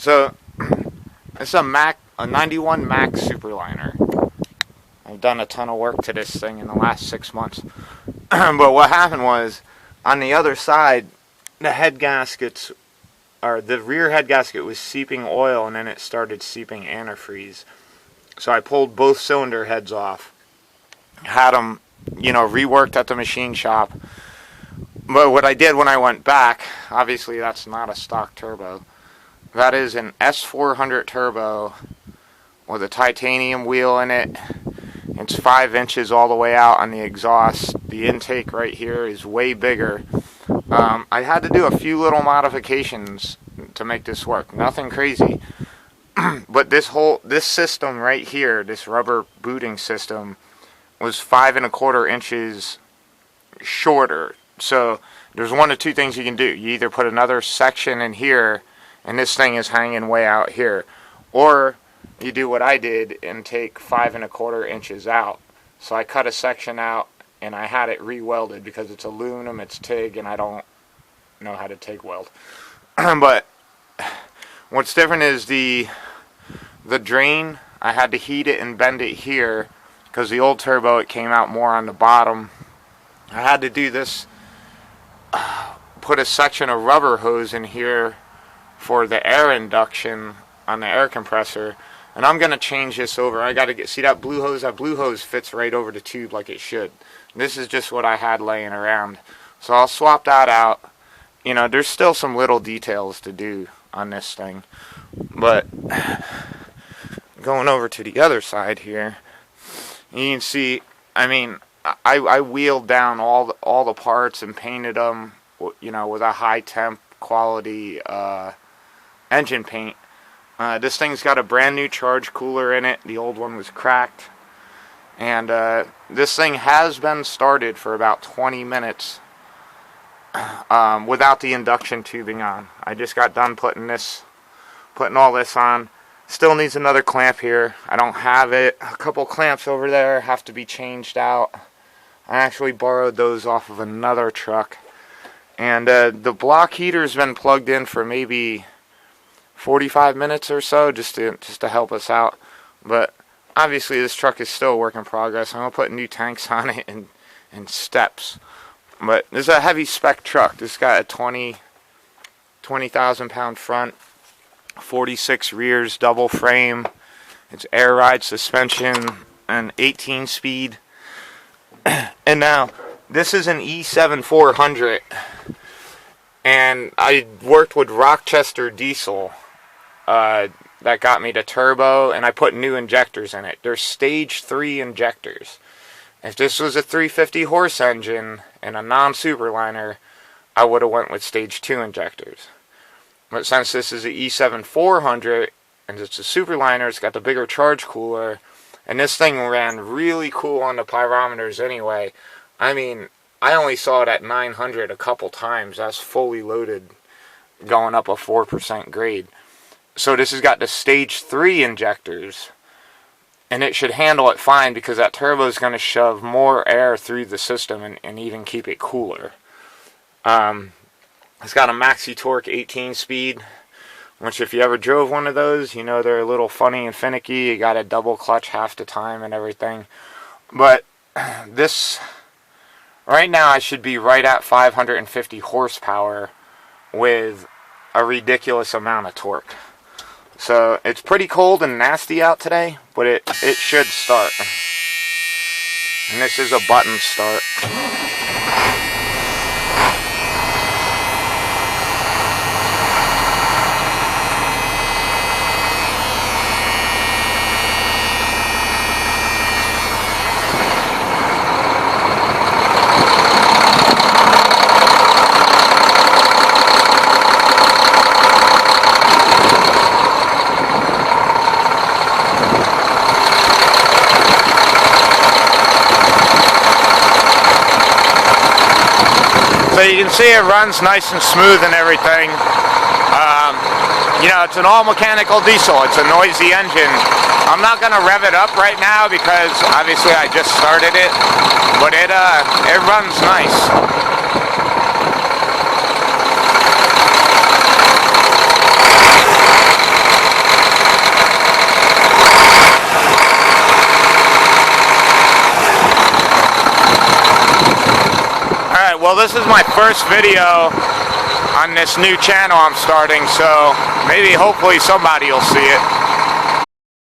So it's a 91 Mack superliner. I've done a ton of work to this thing in the last 6 months. But what happened was, on the other side, the head gaskets, or the rear head gasket was seeping oil, and then it started seeping antifreeze. So I pulled both cylinder heads off, had them, reworked at the machine shop. But what I did when I went back, obviously that's not a stock turbo. That is an S400 turbo with a titanium wheel in it. It's 5 inches all the way out on the exhaust. The intake right here is way bigger. I had to do a few little modifications to make this work. Nothing crazy. But this system right here, this rubber booting system, was 5¼ inches shorter. So there's one of two things you can do. You either put another section in here, and this thing is hanging way out here, or you do what I did and take 5¼ inches out. So I cut a section out and I had it re-welded because it's aluminum, it's TIG, and I don't know how to TIG weld. But what's different is the drain. I had to heat it and bend it here because the old turbo, it came out more on the bottom. I had to do this, put a section of rubber hose in here for the air induction on the air compressor. And I'm going to change this over. I got to see that blue hose? That blue hose fits right over the tube like it should. This is just what I had laying around. So I'll swap that out. There's still some little details to do on this thing. But going over to the other side here, you can see, I wheeled down all the parts and painted them, with a high temp quality engine paint. This thing's got a brand new charge cooler in it. The old one was cracked. And this thing has been started for about 20 minutes without the induction tubing on. I just got done putting all this on. Still needs another clamp here. I don't have it. A couple clamps over there have to be changed out. I actually borrowed those off of another truck. And the block heater's been plugged in for maybe 45 minutes or so, just to help us out. But obviously this truck is still a work in progress. I'm going to put new tanks on it and steps. But this is a heavy spec truck. This got a 20,000 pound front, 46 rears, double frame. It's air ride suspension and 18 speed. And now this is an E7 400, and I worked with Rochester Diesel. That got me to turbo, and I put new injectors in it. They're stage 3 injectors. If this was a 350 horse engine and a non-superliner, I would have went with stage 2 injectors. But since this is an E7 400 and it's a superliner, it's got the bigger charge cooler, and this thing ran really cool on the pyrometers anyway. I only saw it at 900 a couple times. That's fully loaded, going up a 4% grade. So this has got the stage 3 injectors, and it should handle it fine because that turbo is going to shove more air through the system and even keep it cooler. It's got a maxi torque 18 speed, which if you ever drove one of those, they're a little funny and finicky. You got a double clutch half the time and everything. But this, right now I should be right at 550 horsepower with a ridiculous amount of torque. So it's pretty cold and nasty out today, but it should start. And this is a button start. So you can see it runs nice and smooth and everything. It's an all-mechanical diesel. It's a noisy engine. I'm not going to rev it up right now because obviously I just started it, but it runs nice. Alright, well this is my first video on this new channel I'm starting, so maybe hopefully somebody will see it.